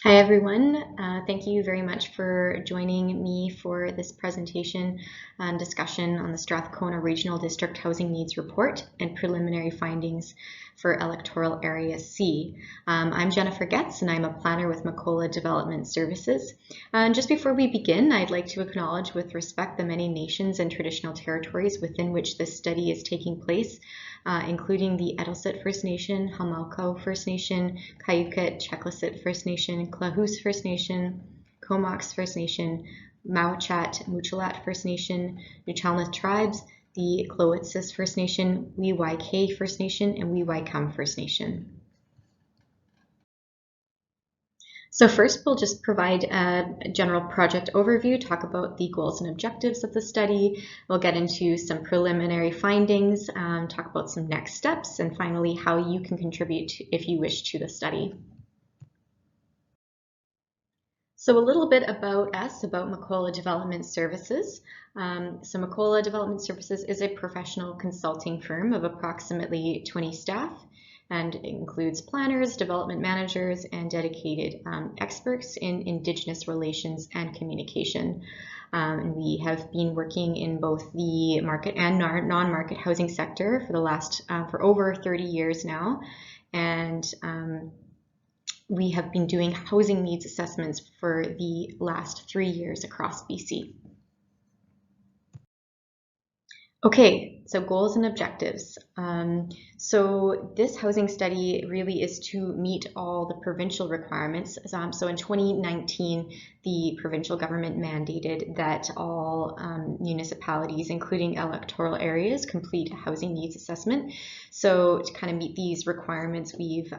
Hi everyone, thank you very much for joining me for this presentation and discussion on the Strathcona Regional District Housing Needs Report and preliminary findings for Electoral Area C. I'm Jennifer Getz and I'm a planner with Macola Development Services. And just before we begin, I'd like to acknowledge with respect the many nations and traditional territories within which this study is taking place, including the Edelsit First Nation, Hamalko First Nation, Cayucet, Checklisset First Nation, Klahoose First Nation, Comox First Nation, Mawchat, Muchalat First Nation, Nuchalnath Tribes, the Clowitsis First Nation, Wee-Wyk First Nation, and Wee-Wycum First Nation. So first, we'll just provide a general project overview, talk about the goals and objectives of the study. We'll get into some preliminary findings, talk about some next steps, and finally, how you can contribute if you wish to the study. So a little bit about us, about Macola Development Services. So Macola Development Services is a professional consulting firm of approximately 20 staff, and it includes planners, development managers, and dedicated experts in Indigenous relations and communication. And we have been working in both the market and non-market housing sector for the last, for over 30 years now. And we have been doing housing needs assessments for the last 3 years across BC. Okay, so goals and objectives. So this housing study really is to meet all the provincial requirements. So in 2019, the provincial government mandated that all municipalities, including electoral areas, complete a housing needs assessment. So to kind of meet these requirements, we've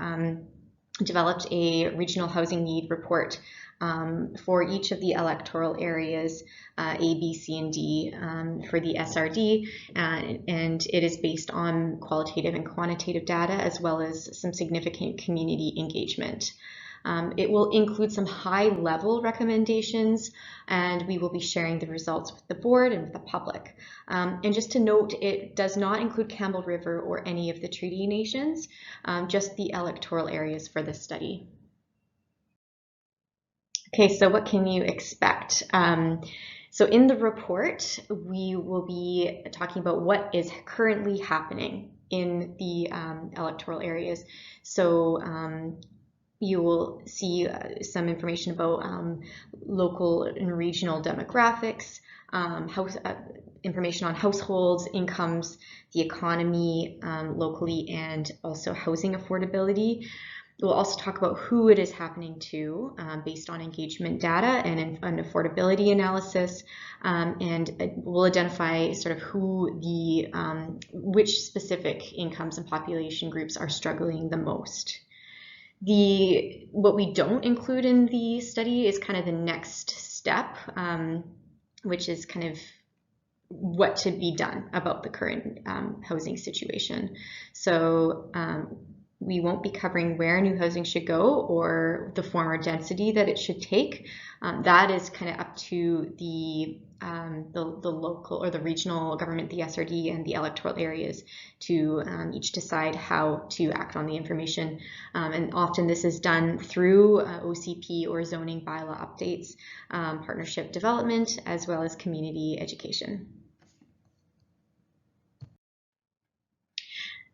developed a regional housing need report for each of the electoral areas, A, B, C, and D for the SRD, and it is based on qualitative and quantitative data as well as some significant community engagement. It will include some high-level recommendations, and we will be sharing the results with the board and with the public. And just to note, it does not include Campbell River or any of the treaty nations, just the electoral areas for this study. Okay, so what can you expect? So in the report, we will be talking about what is currently happening in the electoral areas. So you will see some information about local and regional demographics, information on households, incomes, the economy locally, and also housing affordability. We'll also talk about who it is happening to based on engagement data and an affordability analysis, and we'll identify sort of who the which specific incomes and population groups are struggling the most. What we don't include in the study is kind of the next step, which is kind of what to be done about the current housing situation. So we won't be covering where new housing should go or the form or density that it should take. That is kind of up to the local or the regional government, the SRD, and the electoral areas to each decide how to act on the information. And often this is done through OCP or zoning bylaw updates, partnership development, as well as community education.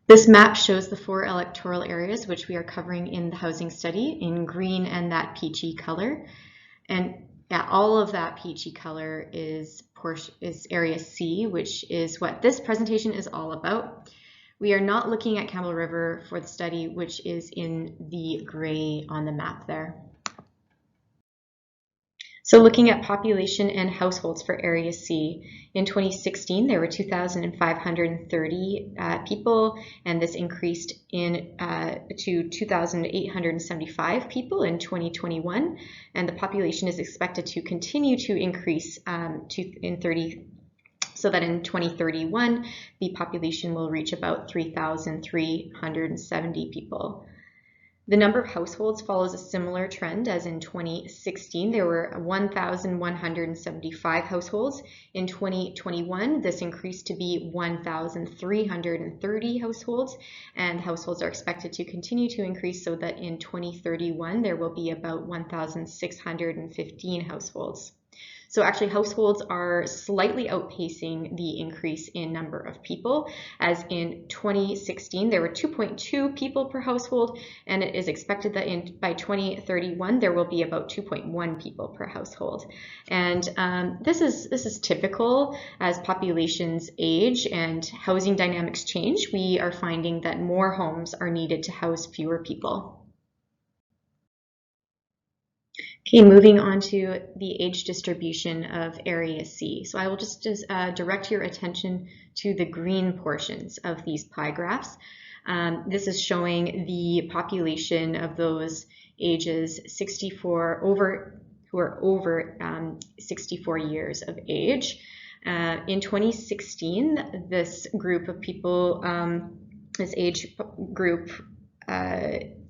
This map shows the 4 electoral areas which we are covering in the housing study in green and that peachy color. And yeah, all of that peachy color is Area C, which is what this presentation is all about. We are not looking at Campbell River for the study, which is in the gray on the map there. So looking at population and households for Area C, in 2016 there were 2,530 people, and this increased to 2,875 people in 2021, and the population is expected to continue to increase so that in 2031 the population will reach about 3,370 people. The number of households follows a similar trend as in 2016. There were 1,175 households. In 2021, this increased to be 1,330 households, and households are expected to continue to increase so that in 2031, there will be about 1,615 households. So actually households are slightly outpacing the increase in number of people, as in 2016 there were 2.2 people per household, and it is expected that by 2031 there will be about 2.1 people per household. And this is typical as populations age and housing dynamics change. We are finding that more homes are needed to house fewer people. Okay, moving on to the age distribution of Area C. So I will just direct your attention to the green portions of these pie graphs. This is showing the population of those ages 64 over, who are over 64 years of age. In 2016, this group of people, this age group,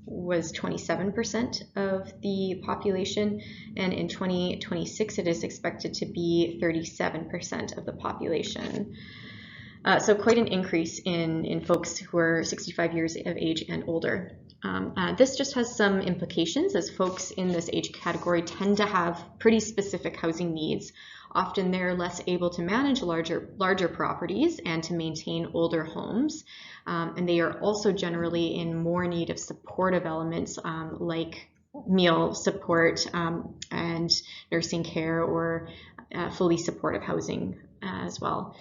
was 27% of the population, and in 2026 it is expected to be 37% of the population. So quite an increase in folks who are 65 years of age and older. This just has some implications, as folks in this age category tend to have pretty specific housing needs. Often they're less able to manage larger properties and to maintain older homes. And they are also generally in more need of supportive elements like meal support and nursing care, or fully supportive housing as well.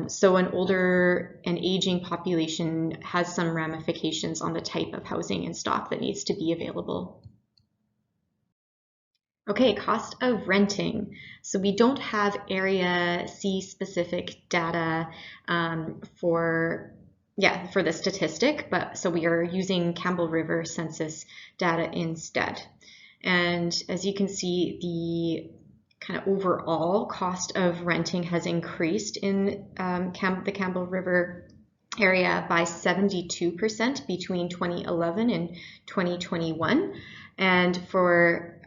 So an older and aging population has some ramifications on the type of housing and stock that needs to be available. Okay, cost of renting. So we don't have Area C specific data for the statistic, but so we are using Campbell River census data instead. And as you can see, the kind of overall cost of renting has increased in the Campbell River area by 72% between 2011 and 2021. And for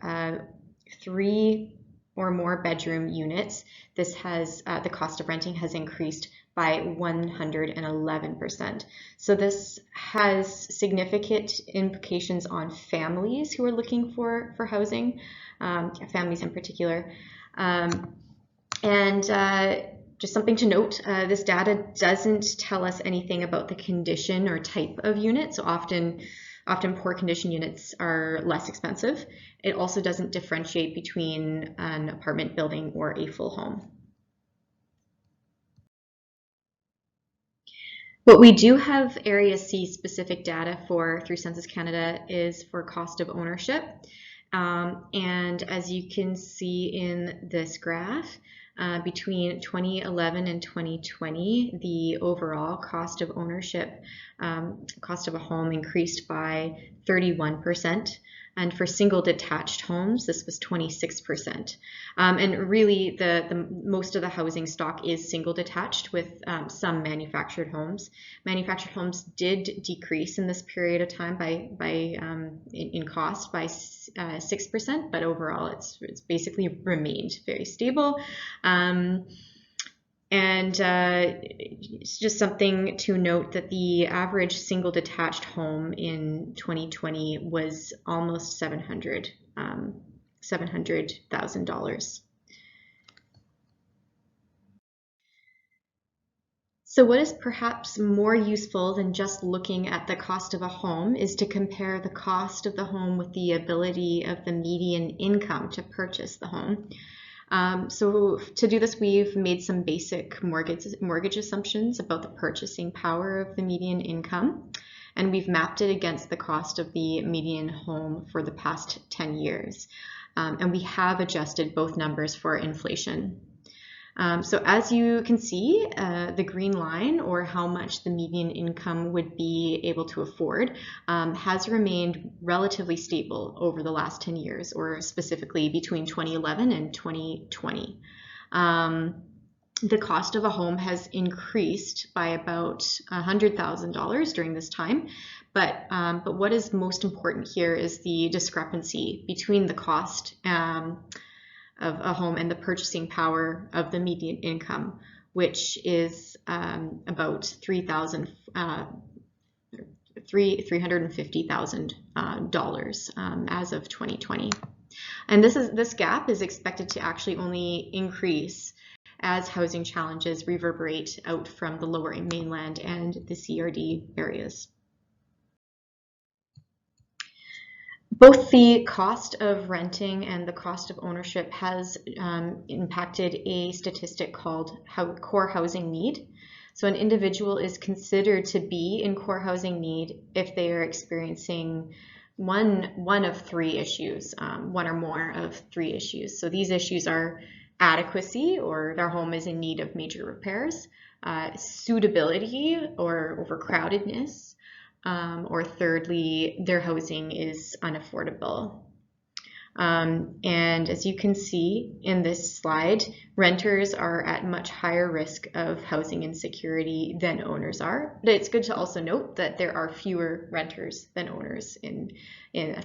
3 or more bedroom units, this has the cost of renting has increased by 111%. So this has significant implications on families who are looking for housing, families in particular. Just something to note, this data doesn't tell us anything about the condition or type of unit. So often poor condition units are less expensive. It also doesn't differentiate between an apartment building or a full home. What we do have Area C specific data for through Census Canada is for cost of ownership. And as you can see in this graph, between 2011 and 2020, the overall cost of ownership, cost of a home increased by 31%. And for single detached homes, this was 26%. And really, the most of the housing stock is single detached, with some manufactured homes. Manufactured homes did decrease in this period of time in cost by 6%, but overall it's basically remained very stable. It's just something to note that the average single detached home in 2020 was almost $700,000. So what is perhaps more useful than just looking at the cost of a home is to compare the cost of the home with the ability of the median income to purchase the home. So to do this, we've made some basic mortgage assumptions about the purchasing power of the median income, and we've mapped it against the cost of the median home for the past 10 years. And we have adjusted both numbers for inflation. So as you can see, the green line, or how much the median income would be able to afford, has remained relatively stable over the last 10 years, or specifically between 2011 and 2020. The cost of a home has increased by about $100,000 during this time, But what is most important here is the discrepancy between the cost of a home and the purchasing power of the median income, which is about $350,000 as of 2020. And this gap is expected to actually only increase as housing challenges reverberate out from the lower mainland and the CRD areas. Both the cost of renting and the cost of ownership has impacted a statistic called core housing need. So an individual is considered to be in core housing need if they are experiencing one of three issues, one or more of three issues. So these issues are adequacy, or their home is in need of major repairs, suitability or overcrowdedness, or thirdly, their housing is unaffordable. And as you can see in this slide, renters are at much higher risk of housing insecurity than owners are. But it's good to also note that there are fewer renters than owners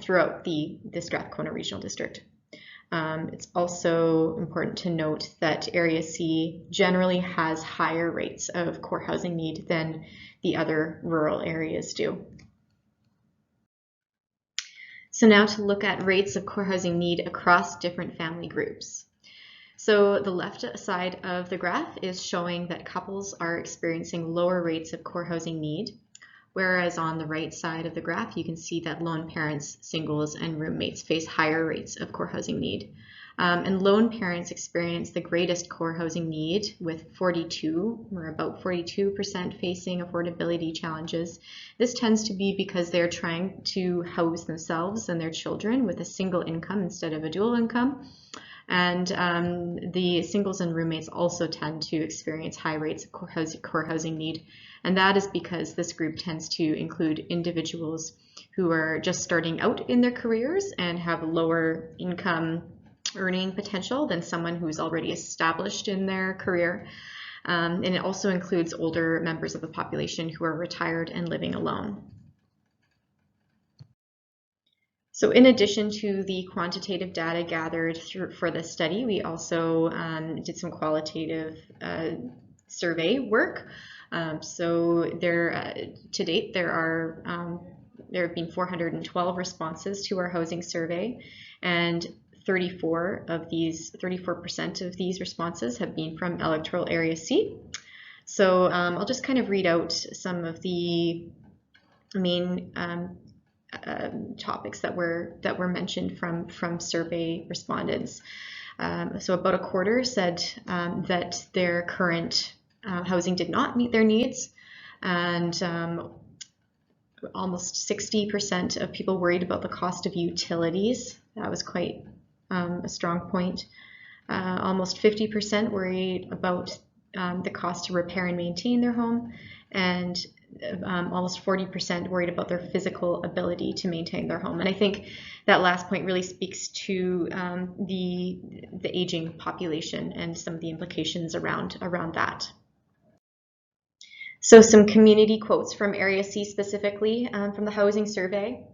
throughout the Strathcona Regional District. It's also important to note that Area C generally has higher rates of core housing need than the other rural areas do. So now to look at rates of core housing need across different family groups. So the left side of the graph is showing that couples are experiencing lower rates of core housing need, whereas on the right side of the graph, you can see that lone parents, singles, and roommates face higher rates of core housing need. And lone parents experience the greatest core housing need, with about 42% facing affordability challenges. This tends to be because they're trying to house themselves and their children with a single income instead of a dual income. And the singles and roommates also tend to experience high rates of core housing need. And that is because this group tends to include individuals who are just starting out in their careers and have lower income earning potential than someone who's already established in their career. And it also includes older members of the population who are retired and living alone. So in addition to the quantitative data gathered for this study, we also did some qualitative survey work. To date, there have been 412 responses to our housing survey, and 34% of these responses have been from Electoral Area C. So I'll just kind of read out some of the main topics that were mentioned from survey respondents. So about a quarter said that their current housing did not meet their needs, and almost 60% of people worried about the cost of utilities. That was quite a strong point. Almost 50% worried about the cost to repair and maintain their home, and almost 40% worried about their physical ability to maintain their home. And I think that last point really speaks to the aging population and some of the implications around that. So some community quotes from Area C specifically from the housing survey.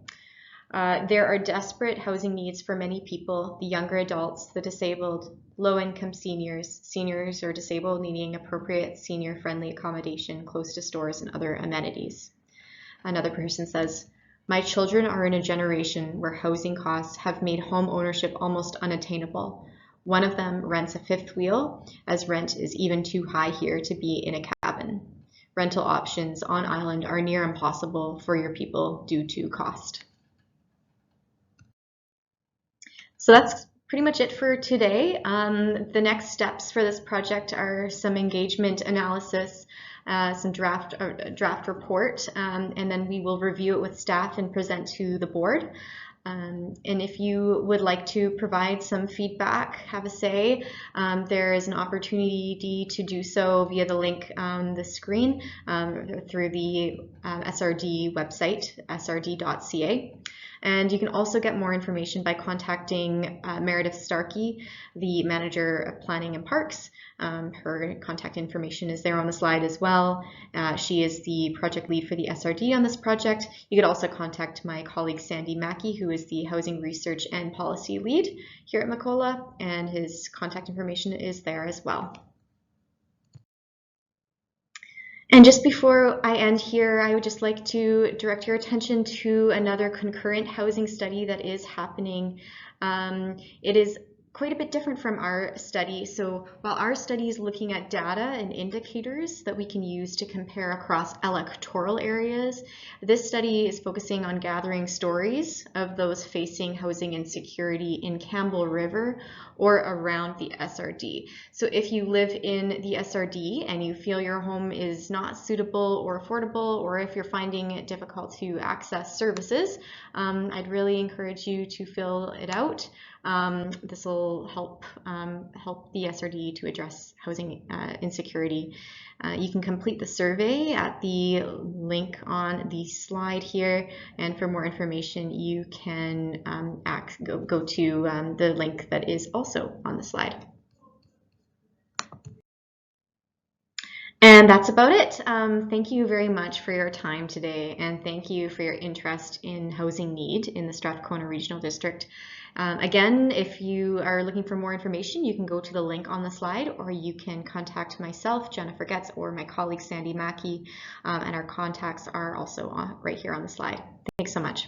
There are desperate housing needs for many people: the younger adults, the disabled, low-income seniors or disabled needing appropriate senior-friendly accommodation close to stores and other amenities. Another person says, "My children are in a generation where housing costs have made home ownership almost unattainable. One of them rents a fifth wheel, as rent is even too high here to be in a cabin. Rental options on island are near impossible for your people due to cost." So that's pretty much it for today. The next steps for this project are some engagement analysis, some draft report, and then we will review it with staff and present to the board. And if you would like to provide some feedback, have a say, there is an opportunity to do so via the link on the screen through the SRD website, srd.ca. And you can also get more information by contacting Meredith Starkey, the Manager of Planning and Parks. Her contact information is there on the slide as well. She is the project lead for the SRD on this project. You could also contact my colleague Sandy Mackey, who is the Housing Research and Policy Lead here at Macola, and his contact information is there as well. And just before I end here, I would just like to direct your attention to another concurrent housing study that is happening. It is quite a bit different from our study. So while our study is looking at data and indicators that we can use to compare across electoral areas, this study is focusing on gathering stories of those facing housing insecurity in Campbell River or around the SRD. So if you live in the SRD and you feel your home is not suitable or affordable, or if you're finding it difficult to access services, I'd really encourage you to fill it out. This will help the SRD to address housing insecurity. You can complete the survey at the link on the slide here, and for more information you can go to the link that is also on the slide. And that's about it. Thank you very much for your time today, and thank you for your interest in housing need in the Strathcona Regional District. Again, if you are looking for more information, you can go to the link on the slide, or you can contact myself, Jennifer Getz, or my colleague Sandy Mackey, and our contacts are also right here on the slide. Thanks so much.